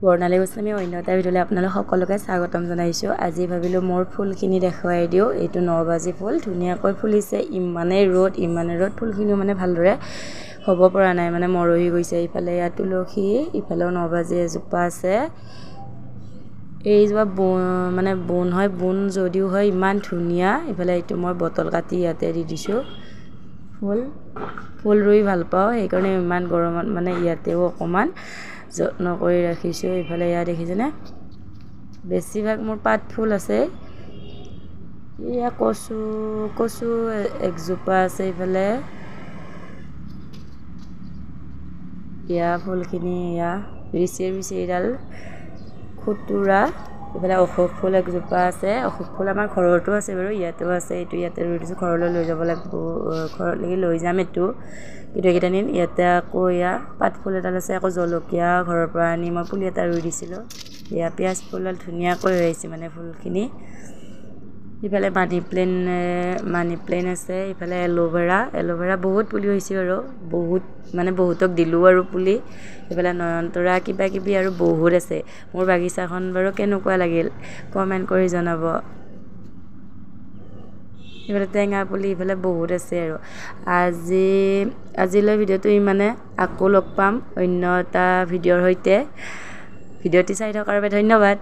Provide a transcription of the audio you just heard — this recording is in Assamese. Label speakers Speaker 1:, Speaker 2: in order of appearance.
Speaker 1: বৰ্ণালী গোস্বামী অন্য এটা ভিডিঅ'লৈ আপোনালোক সকলোকে স্বাগতম জনাইছোঁ। আজি ভাবিলোঁ মোৰ ফুলখিনি দেখুৱাই দিওঁ। এইটো 9 বাজি ফুল, ধুনীয়াকৈ ফুলিছে। ইমানেই ৰ'দ ফুলখিনিও মানে ভালদৰে হ'ব পৰা নাই, মানে মৰহি গৈছে। ইফালে ইয়াত তুলসী, ইফালেও 9 বাজি এজোপা আছে। এইজোপা বোন হয়, বোন যদিও হয় ইমান ধুনীয়া। ইফালে এইটো মই বটল কাটি ইয়াতে দি দিছোঁ। ফুল ৰুই ভাল পাওঁ, সেইকাৰণে ইমান গৰমত মানে ইয়াতেও অকণমান যত্ন কৰি ৰাখিছোঁ। ইফালে ইয়াত দেখিছেনে, বেছিভাগ মোৰ পাত ফুল আছে। এয়া কচু একজোপা আছে। ইফালে এয়া ফুলখিনি, এয়া ৰিচি-ৰিচিডাল খুতুৰা। ইফালে অশোক ফুল একজোপা আছে। অশোক ফুল আমাৰ ঘৰতো আছে বাৰু, ইয়াতেও আছে। এইটো ইয়াতে ৰুই দিছোঁ, ঘৰলৈ লৈ যাব লাগিব। ঘৰলৈকে লৈ যাম এইটো, কিন্তু এইকেইটা দিন ইয়াতে। আকৌ এয়া পাত ফুল এডাল আছে। আকৌ জলকীয়া ঘৰৰ পৰা আনি মই পুলি এটা ৰুই দিছিলোঁ। এয়া পিঁয়াজ ফুলডাল ধুনীয়াকৈ হৈ আহিছে মানে ফুলখিনি। ইফালে মানি প্লেন আছে। ইফালে এল'ভেৰা বহুত পুলি হৈছে আৰু বহুতক দিলোঁ আৰু পুলি। ইফালে নয়নতৰা কিবাকিবি আৰু বহুত আছে। মোৰ বাগিচাখন বাৰু কেনেকুৱা লাগিল কমেণ্ট কৰি জনাব। ইফালে টেঙা পুলি ইফালে বহুত আছে আৰু। আজিলৈ ভিডিঅ'টো ইমানে। আকৌ লগ পাম অন্য এটা ভিডিঅ'ৰ সৈতে। ভিডিঅ'টি চাই থকাৰ বাবে ধন্যবাদ।